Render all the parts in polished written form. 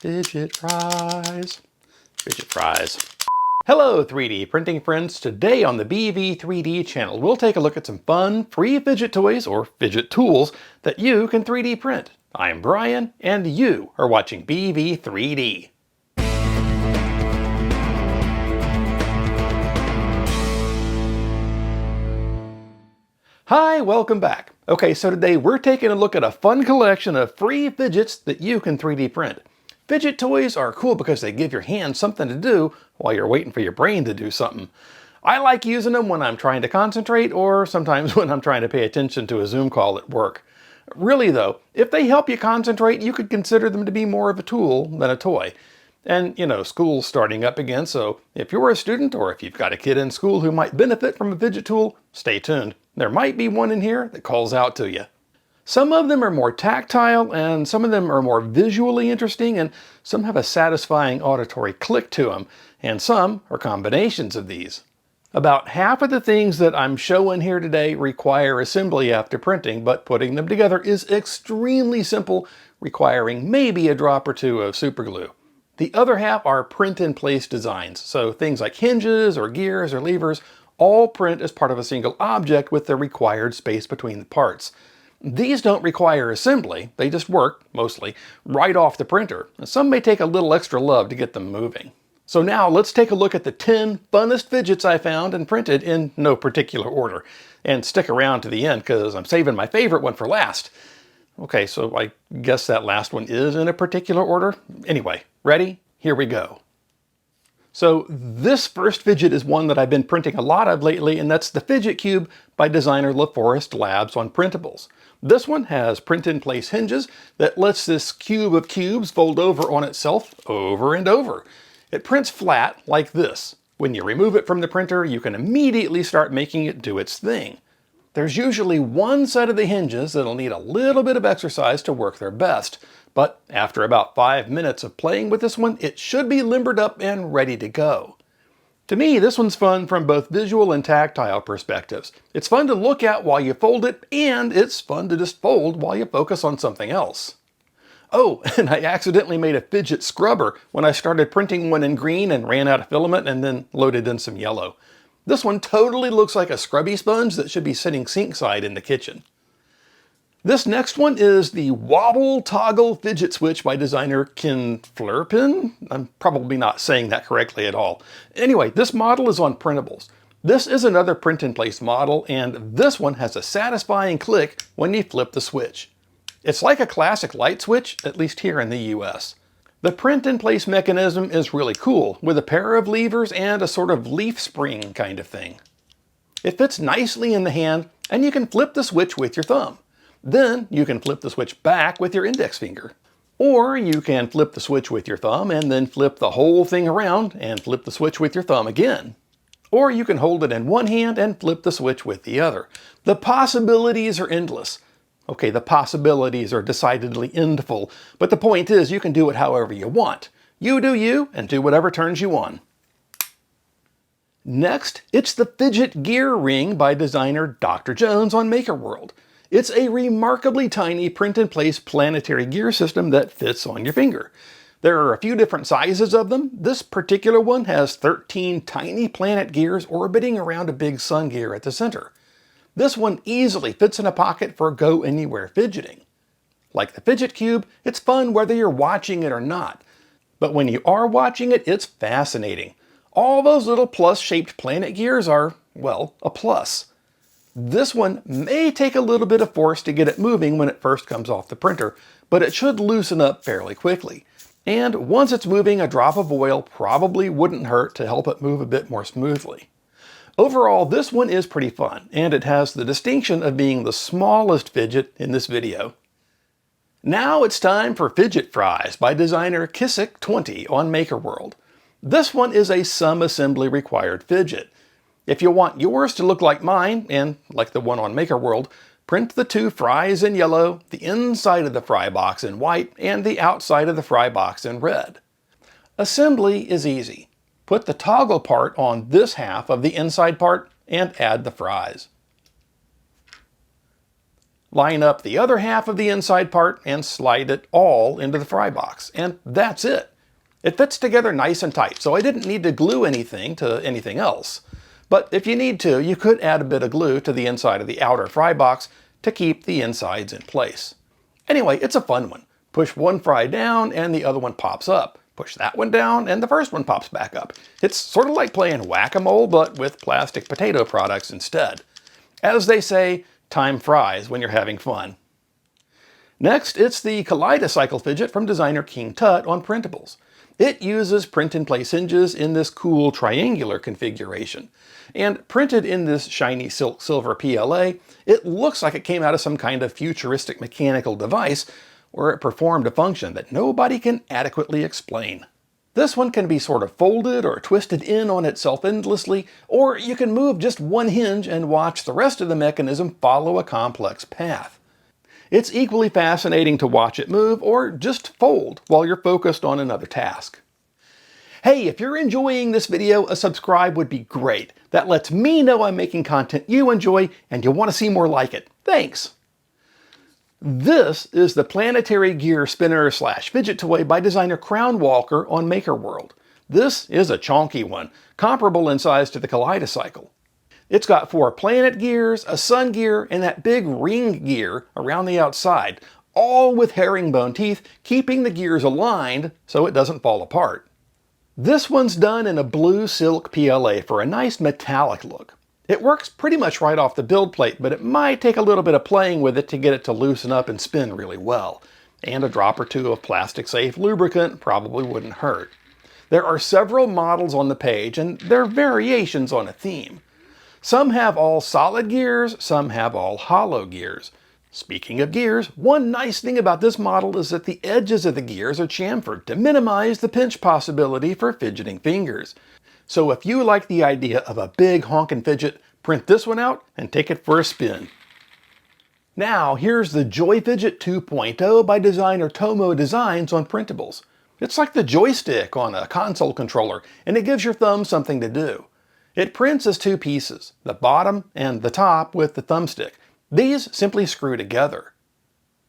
Fidget Fries. Fidget Fries. Hello 3D printing friends. Today on the BV3D channel, we'll take a look at some fun, free fidget toys or fidget tools that you can 3D print. I'm Brian, and you are watching BV3D. Hi, welcome back. Okay, so today we're taking a look at a fun collection of free fidgets that you can 3D print. Fidget toys are cool because they give your hands something to do while you're waiting for your brain to do something. I like using them when I'm trying to concentrate or sometimes when I'm trying to pay attention to a Zoom call at work. Really though, if they help you concentrate, you could consider them to be more of a tool than a toy. And you know, school's starting up again, so if you're a student or if you've got a kid in school who might benefit from a fidget tool, stay tuned. There might be one in here that calls out to you. Some of them are more tactile, and some of them are more visually interesting, and some have a satisfying auditory click to them, and some are combinations of these. About half of the things that I'm showing here today require assembly after printing, but putting them together is extremely simple, requiring maybe a drop or two of super glue. The other half are print-in-place designs, so things like hinges or gears or levers all print as part of a single object with the required space between the parts. These don't require assembly, they just work, mostly, right off the printer. Some may take a little extra love to get them moving. So now let's take a look at the 10 funnest fidgets I found and printed in no particular order. And stick around to the end because I'm saving my favorite one for last. Okay, so I guess that last one is in a particular order. Anyway, ready? Here we go. So this first fidget is one that I've been printing a lot of lately, and that's the Fidget Cube by designer LaForest Labs on printables. This one has print-in-place hinges that lets this cube of cubes fold over on itself over and over. It prints flat like this. When you remove it from the printer, you can immediately start making it do its thing. There's usually one set of the hinges that'll need a little bit of exercise to work their best, but after about 5 minutes of playing with this one, it should be limbered up and ready to go. To me, this one's fun from both visual and tactile perspectives. It's fun to look at while you fold it, and it's fun to just fold while you focus on something else. Oh, and I accidentally made a fidget scrubber when I started printing one in green and ran out of filament and then loaded in some yellow. This one totally looks like a scrubby sponge that should be sitting sink side in the kitchen. This next one is the Wobble Toggle Fidget Switch by designer Ken Flurpin. I'm probably not saying that correctly at all. Anyway, this model is on printables. This is another print-in-place model, and this one has a satisfying click when you flip the switch. It's like a classic light switch, at least here in the US. The print-in-place mechanism is really cool, with a pair of levers and a sort of leaf spring kind of thing. It fits nicely in the hand, and you can flip the switch with your thumb. Then you can flip the switch back with your index finger. Or you can flip the switch with your thumb and then flip the whole thing around and flip the switch with your thumb again. Or you can hold it in one hand and flip the switch with the other. The possibilities are endless. Okay, the possibilities are decidedly endful, but the point is you can do it however you want. You do you, and do whatever turns you on. Next, it's the Fidget Gear Ring by designer Dr. Jones on MakerWorld. It's a remarkably tiny print-in-place planetary gear system that fits on your finger. There are a few different sizes of them. This particular one has 13 tiny planet gears orbiting around a big sun gear at the center. This one easily fits in a pocket for go-anywhere fidgeting. Like the Fidget Cube, it's fun whether you're watching it or not. But when you are watching it, it's fascinating. All those little plus-shaped planet gears are, well, a plus. This one may take a little bit of force to get it moving when it first comes off the printer, but it should loosen up fairly quickly. And once it's moving, a drop of oil probably wouldn't hurt to help it move a bit more smoothly. Overall, this one is pretty fun, and it has the distinction of being the smallest fidget in this video. Now it's time for Fidget Fries by designer Kissick20 on MakerWorld. This one is a some assembly required fidget. If you want yours to look like mine, and like the one on MakerWorld, print the two fries in yellow, the inside of the fry box in white, and the outside of the fry box in red. Assembly is easy. Put the toggle part on this half of the inside part and add the fries. Line up the other half of the inside part and slide it all into the fry box. And that's it. It fits together nice and tight, so I didn't need to glue anything to anything else. But if you need to, you could add a bit of glue to the inside of the outer fry box to keep the insides in place. Anyway, it's a fun one. Push one fry down and the other one pops up. Push that one down and the first one pops back up. It's sort of like playing whack-a-mole, but with plastic potato products instead. As they say, time fries when you're having fun. Next, it's the Kaleidocycle Fidget from designer King Tut on printables. It uses print-in-place hinges in this cool triangular configuration. And printed in this shiny silk silver PLA, it looks like it came out of some kind of futuristic mechanical device where it performed a function that nobody can adequately explain. This one can be sort of folded or twisted in on itself endlessly, or you can move just one hinge and watch the rest of the mechanism follow a complex path. It's equally fascinating to watch it move or just fold while you're focused on another task. Hey, if you're enjoying this video, a subscribe would be great. That lets me know I'm making content you enjoy and you want to see more like it. Thanks! This is the Planetary gear spinner / fidget toy by designer Crown Walker on Maker World. This is a chonky one, comparable in size to the Kaleidocycle. It's got 4 planet gears, a sun gear, and that big ring gear around the outside, all with herringbone teeth, keeping the gears aligned so it doesn't fall apart. This one's done in a blue silk PLA for a nice metallic look. It works pretty much right off the build plate, but it might take a little bit of playing with it to get it to loosen up and spin really well. And a drop or two of plastic-safe lubricant probably wouldn't hurt. There are several models on the page, and they're variations on a theme. Some have all solid gears, some have all hollow gears. Speaking of gears, one nice thing about this model is that the edges of the gears are chamfered to minimize the pinch possibility for fidgeting fingers. So if you like the idea of a big honkin' fidget, print this one out and take it for a spin. Now here's the Joy Fidget 2.0 by designer Tomo Designs on printables. It's like the joystick on a console controller, and it gives your thumb something to do. It prints as 2 pieces, the bottom and the top with the thumbstick. These simply screw together.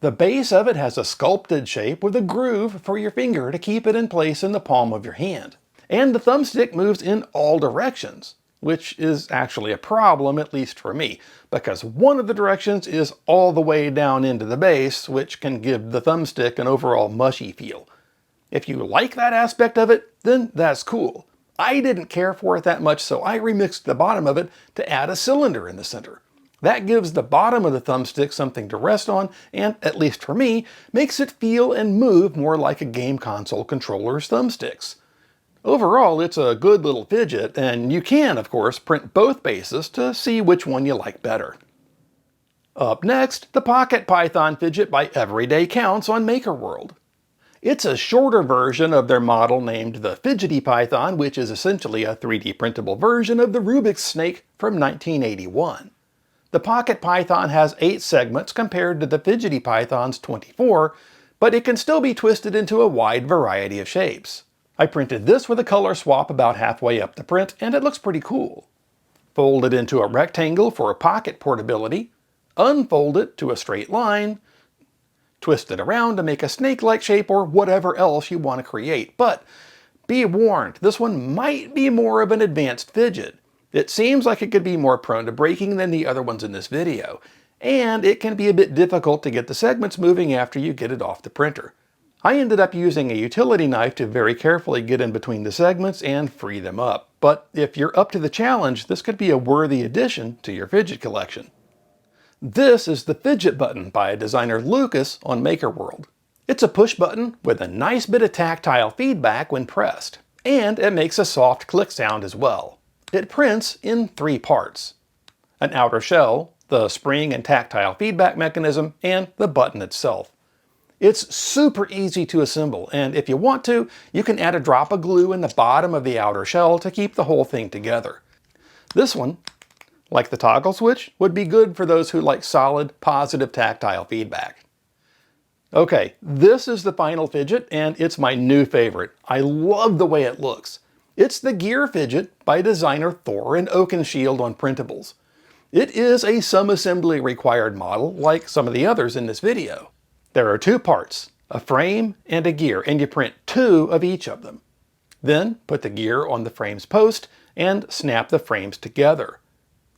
The base of it has a sculpted shape with a groove for your finger to keep it in place in the palm of your hand. And the thumbstick moves in all directions, which is actually a problem, at least for me, because one of the directions is all the way down into the base, which can give the thumbstick an overall mushy feel. If you like that aspect of it, then that's cool. I didn't care for it that much, so I remixed the bottom of it to add a cylinder in the center. That gives the bottom of the thumbstick something to rest on, and, at least for me, makes it feel and move more like a game console controller's thumbsticks. Overall, it's a good little fidget, and you can, of course, print both bases to see which one you like better. Up next, the Pocket Python Fidget by Everyday Counts on Maker World. It's a shorter version of their model named the Fidgety Python, which is essentially a 3D printable version of the Rubik's Snake from 1981. The Pocket Python has 8 segments compared to the Fidgety Python's 24, but it can still be twisted into a wide variety of shapes. I printed this with a color swap about halfway up the print, and it looks pretty cool. Fold it into a rectangle for pocket portability, unfold it to a straight line, twist it around to make a snake-like shape or whatever else you want to create. But be warned, this one might be more of an advanced fidget. It seems like it could be more prone to breaking than the other ones in this video, and it can be a bit difficult to get the segments moving after you get it off the printer. I ended up using a utility knife to very carefully get in between the segments and free them up. But if you're up to the challenge, this could be a worthy addition to your fidget collection. This is the Fidget Button by designer Lucas on Maker World. It's a push button with a nice bit of tactile feedback when pressed, and it makes a soft click sound as well. It prints in 3 parts: an outer shell, the spring and tactile feedback mechanism, and the button itself. It's super easy to assemble, and if you want to, you can add a drop of glue in the bottom of the outer shell to keep the whole thing together. This one, like the toggle switch, would be good for those who like solid, positive tactile feedback. Okay, this is the final fidget, and it's my new favorite. I love the way it looks. It's the Gear Fidget by designer Thor and Oakenshield on printables. It is a some assembly required model like some of the others in this video. There are two parts, a frame and a gear, and you print two of each of them. Then put the gear on the frame's post and snap the frames together.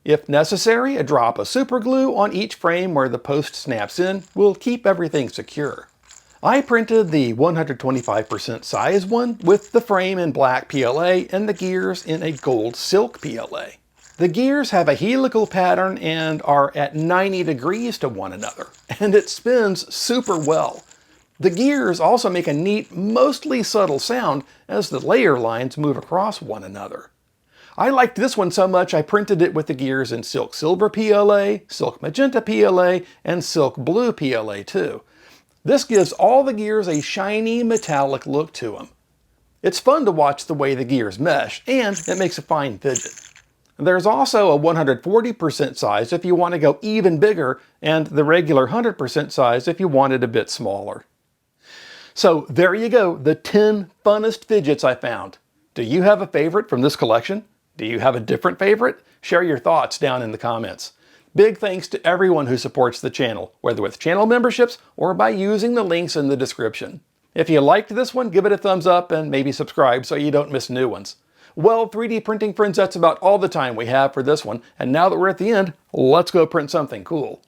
If necessary, a drop of super glue on each frame where the post snaps in will keep everything secure. I printed the 125% size one with the frame in black PLA and the gears in a gold silk PLA. The gears have a helical pattern and are at 90 degrees to one another, and it spins super well. The gears also make a neat, mostly subtle sound as the layer lines move across one another. I liked this one so much I printed it with the gears in silk silver PLA, silk magenta PLA, and silk blue PLA too. This gives all the gears a shiny metallic look to them. It's fun to watch the way the gears mesh, and it makes a fine fidget. There's also a 140% size if you want to go even bigger, and the regular 100% size if you want it a bit smaller. So there you go, the 10 funnest fidgets I found. Do you have a favorite from this collection? Do you have a different favorite? Share your thoughts down in the comments. Big thanks to everyone who supports the channel, whether with channel memberships or by using the links in the description. If you liked this one, give it a thumbs up and maybe subscribe so you don't miss new ones. Well, 3D printing friends, that's about all the time we have for this one. And now that we're at the end, let's go print something cool.